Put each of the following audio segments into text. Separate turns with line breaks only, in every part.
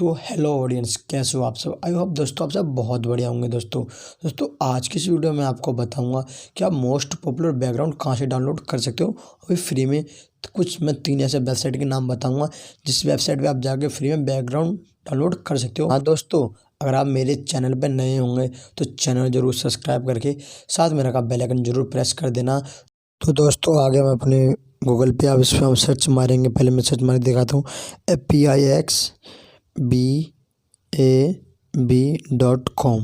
तो hello audience, कैसे हो आप सब। आई होप दोस्तों आप सब बहुत बढ़िया होंगे। दोस्तों आज की इस वीडियो में आपको बताऊंगा कि आप मोस्ट पॉपुलर बैकग्राउंड कहां से डाउनलोड कर सकते हो अभी फ्री में। तो कुछ मैं 3 ऐसे वेबसाइट के नाम बताऊंगा जिस वेबसाइट पे आप जाके फ्री में बैकग्राउंड डाउनलोड कर सकते हो। हाँ दोस्तों, अगर आप मेरे चैनल पर नए होंगे तो चैनल जरूर सब्सक्राइब करके साथ में रखा बेल आइकन जरूर प्रेस कर देना। तो दोस्तों आगे मैं अपने गूगल पे आप इस पर हम सर्च मारेंगे। पहले मैं सर्च मार दिखाता हूँ PIXBAB.com।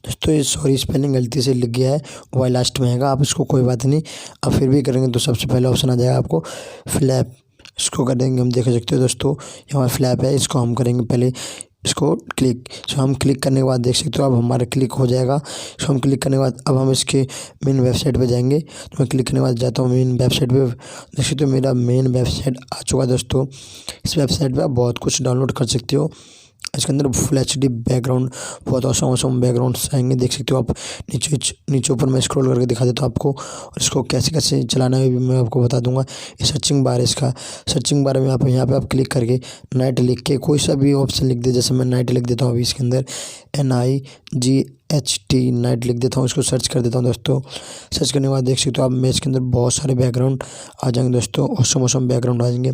दोस्तों ये सॉरी स्पेलिंग गलती से लिख गया है, वाई लास्ट में आएगा। आप इसको कोई बात नहीं, आप फिर भी करेंगे तो सबसे पहले ऑप्शन आ जाएगा आपको फ्लैप। इसको कर देंगे, हम देख सकते हो दोस्तों यहाँ फ्लैप है। इसको हम करेंगे पहले इसको क्लिक। इसको हम क्लिक करने के बाद देख सकते हो अब हमारा क्लिक हो जाएगा। इसको हम क्लिक करने के बाद अब हम इसके मेन वेबसाइट पे जाएंगे। तो मैं क्लिक करने के बाद जाता हूँ मेन वेबसाइट पे। देख सकते हो मेरा मेन वेबसाइट आ चुका है। दोस्तों इस वेबसाइट पे आप बहुत कुछ डाउनलोड कर सकते हो। इसके अंदर फुल HD बैकग्राउंड, बहुत औसम बैकग्राउंड्स आएंगे। देख सकते हो आप नीचे ऊपर मैं स्क्रॉल करके दिखा देता हूँ आपको। और इसको कैसे कैसे चलाना है भी मैं आपको बता दूंगा। ये सर्चिंग बार है, इसका सर्चिंग बार में आप यहाँ पे आप क्लिक करके नाइट लिख के कोई सा भी ऑप्शन लिख दे। जैसे मैं नाइट लिख देता हूँ अभी इसके अंदर NIGHT नाइट लिख देता हूँ। इसको सर्च कर देता हूँ। दोस्तों सर्च करने के बाद देख सकते हो आप इसके अंदर बहुत सारे बैकग्राउंड आ जाएंगे। दोस्तों औसम बैकग्राउंड आ जाएंगे।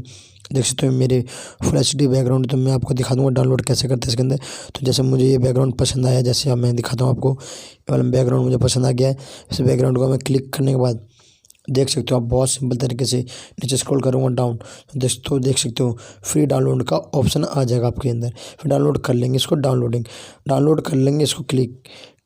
देख सकते हो मेरे फुल HD बैकग्राउंड। तो मैं आपको दिखा दूंगा डाउनलोड कैसे करते हैं इसके अंदर। तो जैसे मुझे ये बैकग्राउंड पसंद आया, जैसे अब मैं दिखाता हूँ आपको। ये वाला बैकग्राउंड मुझे पसंद आ गया है। इस बैकग्राउंड को मैं क्लिक करने के बाद देख सकते हो आप बहुत सिंपल तरीके से नीचे स्क्रॉल करूँगा डाउन। दोस्तों देख सकते हो फ्री डाउनलोड का ऑप्शन आ जाएगा आपके अंदर। फिर डाउनलोड कर लेंगे इसको, डाउनलोड कर लेंगे इसको।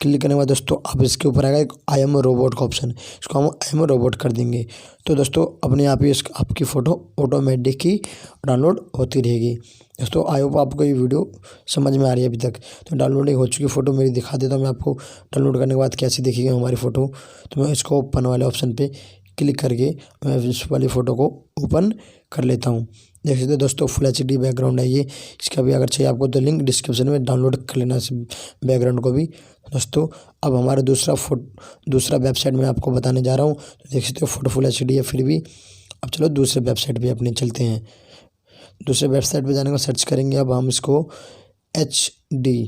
क्लिक करने के बाद दोस्तों अब इसके ऊपर आएगा एक आई एम रोबोट का ऑप्शन। इसको हम आई एम रोबोट कर देंगे। तो दोस्तों अपने आप ही आपकी फ़ोटो ऑटोमेटिक ही डाउनलोड होती रहेगी। दोस्तों आई होप आपको ये वीडियो समझ में आ रही है अभी तक। तो डाउनलोडिंग हो चुकी फ़ोटो मेरी दिखा देता हूँ मैं आपको। डाउनलोड करने के बाद कैसी दिखेगी हमारी फ़ोटो। तो मैं इसको ओपन वाले ऑप्शन पे क्लिक करके मैं इस वाली फ़ोटो को ओपन कर लेता हूँ। देख सकते हो दोस्तों फुल HD बैकग्राउंड है ये। इसका भी अगर चाहिए आपको तो लिंक डिस्क्रिप्शन में डाउनलोड कर लेना इस बैकग्राउंड को भी। दोस्तों अब हमारा दूसरा वेबसाइट मैं आपको बताने जा रहा हूँ। तो देख सकते हो फ़ोटो फुल HD है फिर भी। अब चलो दूसरे वेबसाइट पे अपने चलते हैं। दूसरे वेबसाइट पे जाने का सर्च करेंगे। अब हम इसको HD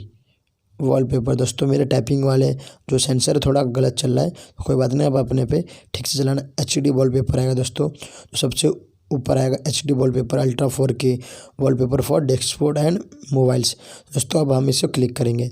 वॉलपेपर। दोस्तों मेरे टाइपिंग वाले जो सेंसर थोड़ा गलत चल रहा है, तो कोई बात नहीं, अब अपने पे ठीक से चलाना। HD वॉलपेपर आएगा दोस्तों। तो सबसे ऊपर आएगा HD wallpaper ultra 4K wallpaper for desktop and mobiles. दोस्तों अब हम इसे क्लिक करेंगे।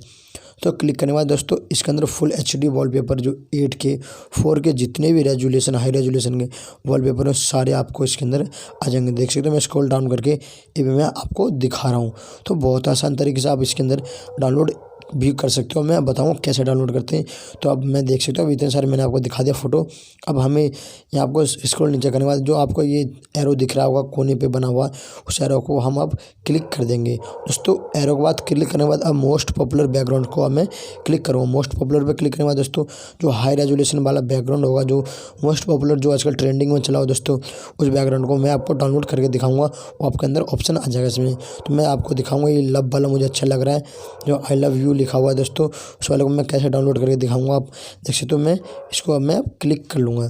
तो क्लिक करने के बाद दोस्तों इसके अंदर फुल HD वॉलपेपर जो 8K 4K जितने भी रेजोल्यूशन हाई रेजोल्यूशन के वॉलपेपर हैं सारे आपको इसके अंदर आ जाएंगे। देख सकते हो मैं स्क्रॉल डाउन करके ये भी मैं आपको दिखा रहा हूँ। तो बहुत आसान तरीके से आप इसके अंदर डाउनलोड भी कर सकते हो। मैं बताऊँ कैसे डाउनलोड करते हैं। तो अब मैं देख सकता हूँ अब इतने सारे मैंने आपको दिखा दिया फ़ोटो। अब हमें यहाँ आपको स्क्रॉल नीचे करने के बाद जो आपको ये एरो दिख रहा होगा कोने पे बना हुआ, उस एरो को हम अब क्लिक कर देंगे। दोस्तों एरो के बाद क्लिक करने के बाद अब मोस्ट पॉपुलर बैकग्राउंड को अब मैं क्लिक करूँगा। मोस्ट पॉपुलर पे क्लिक करने के बाद दोस्तों जो हाई रेजोल्यूशन वाला बैकग्राउंड होगा, जो मोस्ट पॉपुलर जो आजकल ट्रेंडिंग में चला हो दोस्तों, उस बैकग्राउंड को मैं आपको डाउनलोड करके दिखाऊँगा। वो आपके अंदर ऑप्शन आ जाएगा इसमें। तो मैं आपको दिखाऊँगा ये लव वाला मुझे अच्छा लग रहा है, जो आई लव यू लिखा हुआ है दोस्तों, उस वाले को मैं कैसे डाउनलोड करके दिखाऊंगा। आप देख सकते हो मैं इसको अब मैं क्लिक कर लूँगा।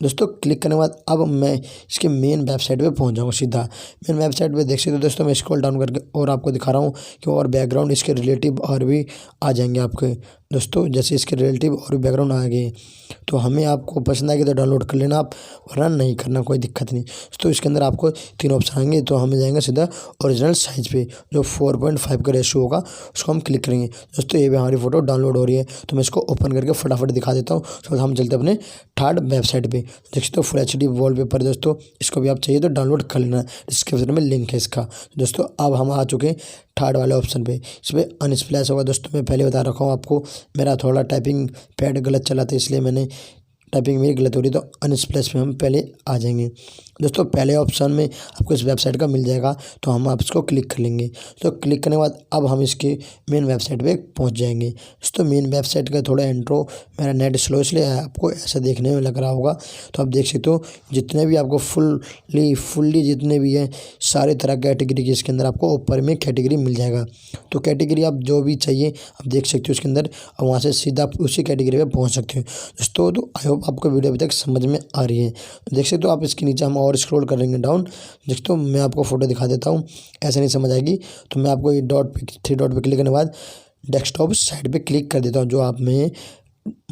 दोस्तों क्लिक करने के बाद अब मैं इसके मेन वेबसाइट पे पहुंच जाऊंगा सीधा। मेन वेबसाइट पे देख सकते हो दोस्तों मैं स्क्रॉल डाउन करके और आपको दिखा रहा हूँ कि और बैकग्राउंड इसके रिलेटिव और भी आ जाएंगे आपके। दोस्तों जैसे इसके रिलेटिव और भी बैकग्राउंड आ गए, तो हमें आपको पसंद आएगी तो डाउनलोड कर लेना आप, वरना नहीं करना, कोई दिक्कत नहीं। तो इसके अंदर आपको 3 ऑप्शन आएंगे। तो हमें जाएंगे सीधा ओरिजिनल साइज़ पे जो 4.5 का रेशियो होगा, उसको हम क्लिक करेंगे। दोस्तों ये भी हमारी फ़ोटो डाउनलोड हो रही है। तो मैं इसको ओपन करके फटाफट दिखा देता हूँ। उसके बाद हम चलते हैं अपने थर्ड वेबसाइट पे। देख सकते हो फुल HD वॉलपेपर दोस्तों, इसको भी आप चाहिए तो डाउनलोड कर लेना, डिस्क्रिप्शन में लिंक है इसका। दोस्तों अब हम आ चुके हैं थर्ड वाले ऑप्शन पे। इस पर अनस्प्लैश होगा। दोस्तों मैं पहले बता रखा हूँ आपको, मेरा थोड़ा टाइपिंग पैड गलत चला था इसलिए मैंने टाइपिंग मेरी गलत हो रही, तो अनस्प्लैश में हम पहले आ जाएंगे। दोस्तों पहले ऑप्शन में आपको इस वेबसाइट का मिल जाएगा, तो हम आप इसको क्लिक कर लेंगे। तो क्लिक करने के बाद अब हम इसके मेन वेबसाइट पे पहुंच जाएंगे। दोस्तों मेन वेबसाइट का थोड़ा इंट्रो, मेरा नेट स्लो इसलिए आपको ऐसा देखने में लग रहा होगा। तो आप देख सकते हो जितने भी आपको फुल्ली जितने भी हैं सारे तरह कैटेगरी के इसके अंदर आपको ऊपर में कैटेगरी मिल जाएगा। तो कैटेगरी आप जो भी चाहिए आप देख सकते हो इसके अंदर, और वहाँ से सीधा आप उसी कैटेगरी पे पहुँच सकते हो। दोस्तों तो आई होप होप आपको वीडियो अभी तक समझ में आ रही है। तो देख सकते हो आप इसके नीचे हम और स्क्रॉल करेंगे डाउन। देखते हो मैं आपको फ़ोटो दिखा देता हूँ, ऐसे नहीं समझ आएगी तो मैं आपको ये थ्री डॉट पे क्लिक करने के बाद डेस्कटॉप साइड पे क्लिक कर देता हूँ, जो आप में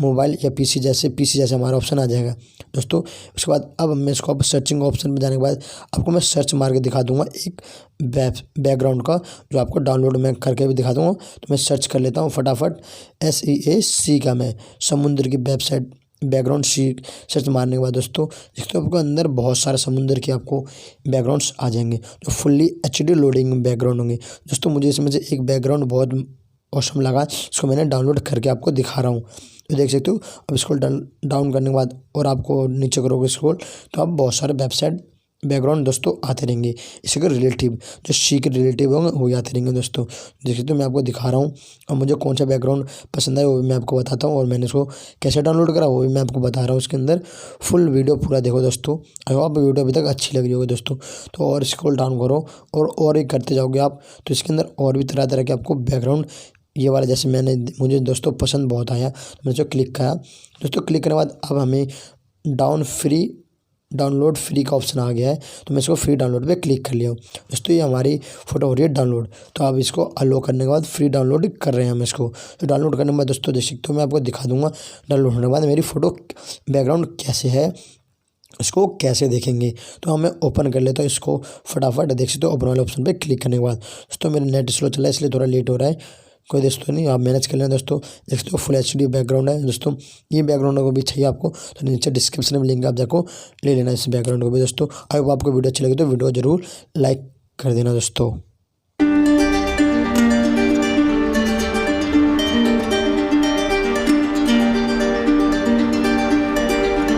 मोबाइल या पीसी जैसे हमारा ऑप्शन आ जाएगा दोस्तों। उसके बाद अब मैं इसको अब सर्चिंग ऑप्शन में जाने के बाद आपको मैं सर्च मार के दिखा दूंगा एक बैकग्राउंड का, जो आपको डाउनलोड मैं करके भी दिखा दूंगा। तो मैं सर्च कर लेता हूँ फटाफट SEAC का, मैं समुद्र की वेबसाइट बैकग्राउंड सी सर्च मारने के बाद दोस्तों देखते हो आपको अंदर बहुत सारे समुद्र के आपको बैकग्राउंड्स आ जाएंगे, जो फुल्ली HD लोडिंग बैकग्राउंड होंगे दोस्तों। मुझे इसमें से एक बैकग्राउंड बहुत ऑसम लगा, इसको मैंने डाउनलोड करके आपको दिखा रहा हूँ। तो देख सकते हो अब इसको डाउन करने के बाद और आपको नीचे करोगे स्क्रॉल तो आप बहुत सारे वेबसाइट बैकग्राउंड दोस्तों आते रहेंगे, इसी के रिलेटिव जो सी के रिलेटिव होंगे वो आते रहेंगे दोस्तों। देख सकते हो मैं आपको दिखा रहा हूँ और मुझे कौन सा बैकग्राउंड पसंद है वो भी मैं आपको बताता हूँ, और मैंने इसको कैसे डाउनलोड करा वो भी मैं आपको बता रहा हूँ। इसके अंदर फुल वीडियो पूरा देखो दोस्तों, अगर आप वीडियो अभी तक अच्छी लग रही होगी दोस्तों तो और स्क्रॉल डाउन करो और ही करते जाओगे आप, तो इसके अंदर और भी तरह तरह के आपको बैकग्राउंड ये वाला जैसे मुझे दोस्तों पसंद बहुत आया, मैंने जो क्लिक किया दोस्तों। क्लिक करने के बाद अब हमें डाउनलोड फ्री का ऑप्शन आ गया है, तो मैं इसको फ्री डाउनलोड पे क्लिक कर लिया दोस्तों। ये हमारी फ़ोटो हो रही है डाउनलोड, तो अब इसको अलो करने के बाद फ्री डाउनलोड कर रहे हैं हम इसको। तो डाउनलोड करने के बाद दोस्तों देख सकते हो मैं आपको दिखा दूंगा डाउनलोड होने के बाद मेरी फ़ोटो बैकग्राउंड कैसे है, इसको कैसे देखेंगे। तो हमें ओपन कर लेते हैं इसको फटाफट। देख सकते हो ओपन वाले ऑप्शन पे क्लिक करने के बाद दोस्तों मेरा नेट स्लो चल रहा है इसलिए थोड़ा लेट हो रहा है, कोई दोस्तों नहीं, आप मैनेज कर लेना दोस्तों। देख सकते हो फुल HD बैकग्राउंड है दोस्तों। ये बैकग्राउंड को भी चाहिए आपको तो नीचे डिस्क्रिप्शन में लिंक आप जाको ले लेना इस बैकग्राउंड को भी दोस्तों। अगर आपको वीडियो अच्छी लगी तो वीडियो जरूर लाइक कर देना दोस्तों।